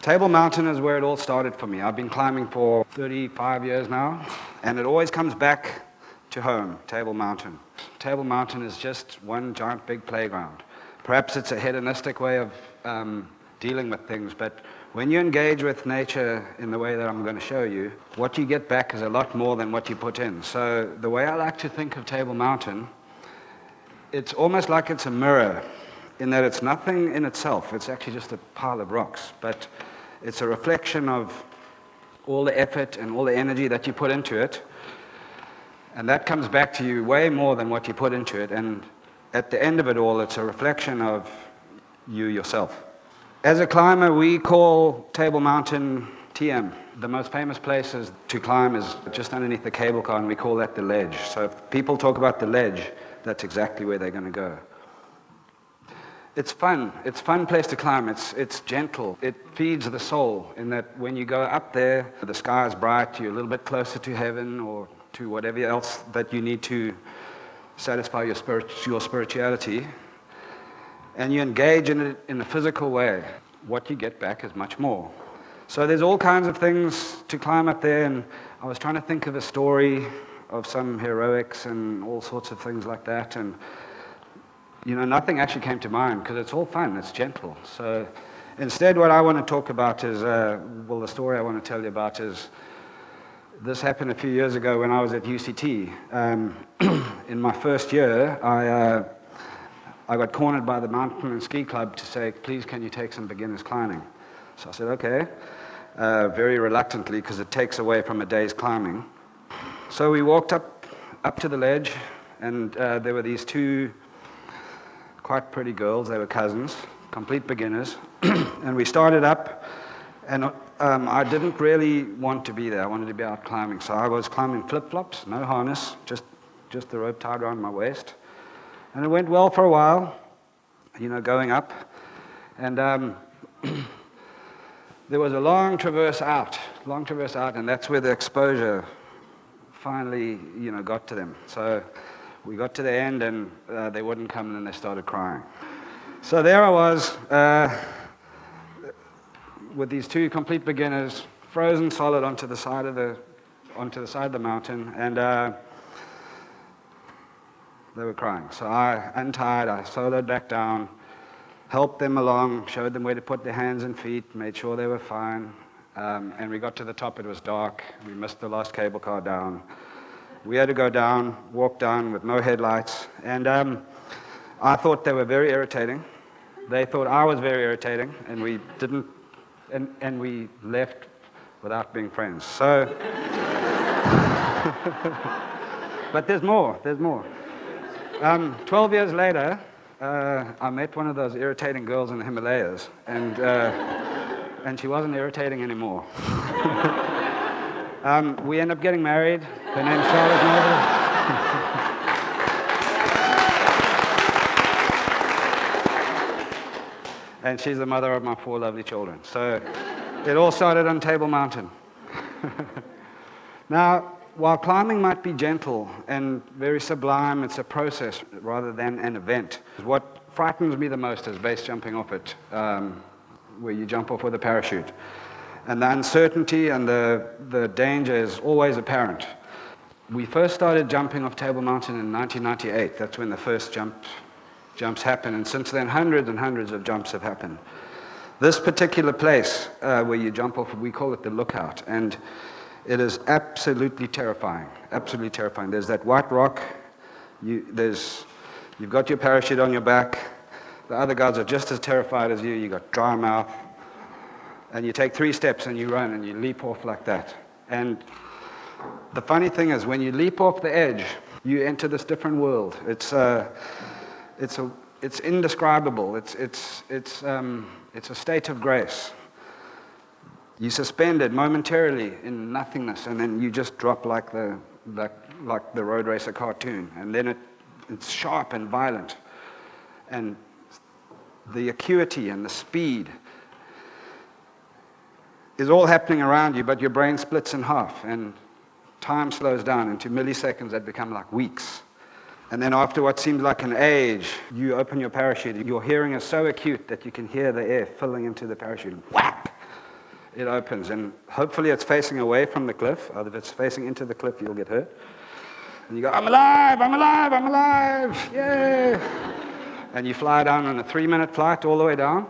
Table Mountain is where it all started for me. I've been climbing for 35 years now, and it always comes back to home, Table Mountain. Table Mountain is just one giant big playground. Perhaps it's a hedonistic way of dealing with things, but when you engage with nature in the way that I'm going to show you, what you get back is a lot more than what you put in. So the way I like to think of Table Mountain, it's almost like it's a mirror, in that it's nothing in itself. It's actually just a pile of rocks, but it's a reflection of all the effort and all the energy that you put into it, and that comes back to you way more than what you put into it, and at the end of it all, it's a reflection of you yourself. As a climber, we call Table Mountain TM. The most famous place to climb is just underneath the cable car, and we call that the ledge. So if people talk about the ledge, that's exactly where they're going to go. It's fun. It's a fun place to climb. It's gentle. It feeds the soul in that when you go up there, the sky is bright, you're a little bit closer to heaven or to whatever else that you need to satisfy your spirituality, and you engage in it in a physical way. What you get back is much more. So there's all kinds of things to climb up there, and I was trying to think of a story of some heroics and all sorts of things like that, and nothing actually came to mind because it's all fun, it's gentle. So instead what I want to talk about is, the story I want to tell you about is, this happened a few years ago when I was at UCT. In my first year, I got cornered by the Mountain and Ski Club to say, please can you take some beginners climbing? So I said, okay, very reluctantly because it takes away from a day's climbing. So we walked up to the ledge, and there were these two quite pretty girls. They were cousins, complete beginners. And we started up, and I didn't really want to be there. I wanted to be out climbing. So I was climbing flip-flops, no harness, just the rope tied around my waist. And it went well for a while, going up. And there was a long traverse out, and that's where the exposure finally, got to them. So we got to the end, and they wouldn't come, and then they started crying. So there I was, with these two complete beginners, frozen solid onto the side of the mountain, and they were crying. So I untied, I soloed back down, helped them along, showed them where to put their hands and feet, made sure they were fine, and we got to the top. It was dark. We missed the last cable car down. We had to go down, walk down with no headlights, and I thought they were very irritating. They thought I was very irritating, and we didn't, and we left without being friends. So, but there's more. 12 years later, I met one of those irritating girls in the Himalayas, and she wasn't irritating anymore. We ended up getting married. Her name's Charlotte Noble. And she's the mother of my 4 lovely children. So it all started on Table Mountain. Now, while climbing might be gentle and very sublime, it's a process rather than an event. What frightens me the most is base jumping off it, where you jump off with a parachute. And the uncertainty and the danger is always apparent. We first started jumping off Table Mountain in 1998. That's when the first jumps happened, and since then hundreds and hundreds of jumps have happened. This particular place where you jump off, we call it the lookout, and it is absolutely terrifying, absolutely terrifying. There's that white rock, you've got your parachute on your back, the other guys are just as terrified as you got dry mouth, and you take 3 steps and you run and you leap off like that. And the funny thing is, when you leap off the edge, you enter this different world. It's indescribable. It's a state of grace. You suspended momentarily in nothingness, and then you just drop like the road racer cartoon, and then it's sharp and violent, and the acuity and the speed is all happening around you, but your brain splits in half, and time slows down into milliseconds that become like weeks. And then after what seems like an age, you open your parachute. Your hearing is so acute that you can hear the air filling into the parachute. Whack! it opens. And hopefully it's facing away from the cliff. If it's facing into the cliff, you'll get hurt. And you go, I'm alive, I'm alive, I'm alive, yay! And you fly down on a 3-minute flight all the way down.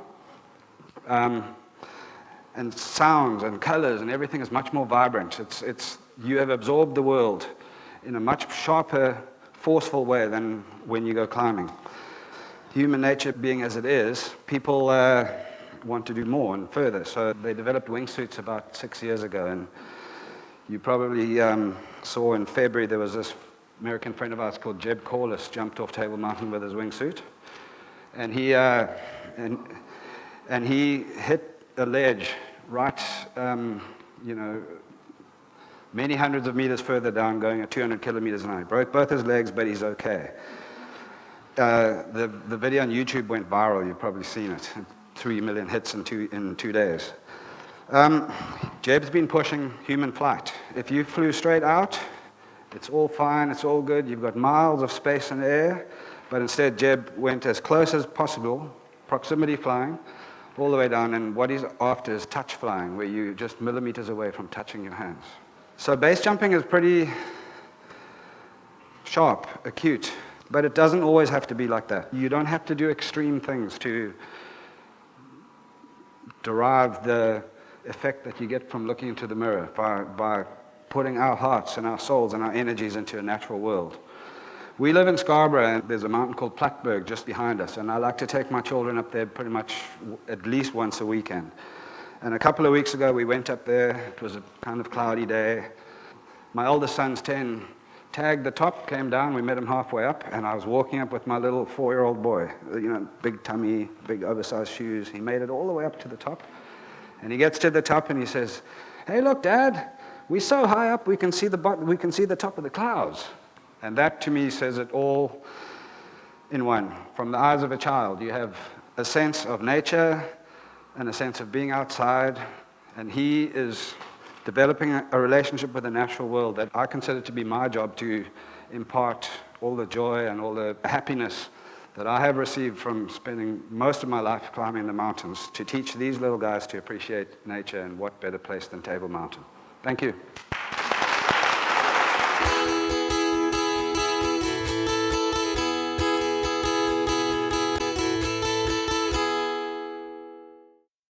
And sounds and colors and everything is much more vibrant. You have absorbed the world in a much sharper, forceful way than when you go climbing. Human nature being as it is, people want to do more and further. So they developed wingsuits about 6 years ago. And you probably saw in February there was this American friend of ours called Jeb Corliss jumped off Table Mountain with his wingsuit. And he hit a ledge right, many hundreds of meters further down, going at 200 kilometers an hour. He broke both his legs, but he's okay. The video on YouTube went viral. You've probably seen it. 3 million hits in 2 days. Jeb's been pushing human flight. If you flew straight out, it's all fine, it's all good. You've got miles of space and air, but instead Jeb went as close as possible, proximity flying, all the way down, and what he's after is touch flying, where you're just millimeters away from touching your hands. So base jumping is pretty sharp, acute, but it doesn't always have to be like that. You don't have to do extreme things to derive the effect that you get from looking into the mirror by putting our hearts and our souls and our energies into a natural world. We live in Scarborough, and there's a mountain called Plackberg just behind us, and I like to take my children up there pretty much at least once a weekend. And a couple of weeks ago, we went up there. It was a kind of cloudy day. My oldest son's 10, tagged the top, came down. We met him halfway up, and I was walking up with my little 4-year-old boy, big tummy, big oversized shoes. He made it all the way up to the top, and he gets to the top, and he says, "Hey, look, Dad, we're so high up, we can see the top of the clouds." And that, to me, says it all in one. From the eyes of a child, you have a sense of nature and a sense of being outside, and he is developing a relationship with the natural world that I consider to be my job to impart all the joy and all the happiness that I have received from spending most of my life climbing the mountains, to teach these little guys to appreciate nature, and what better place than Table Mountain. Thank you.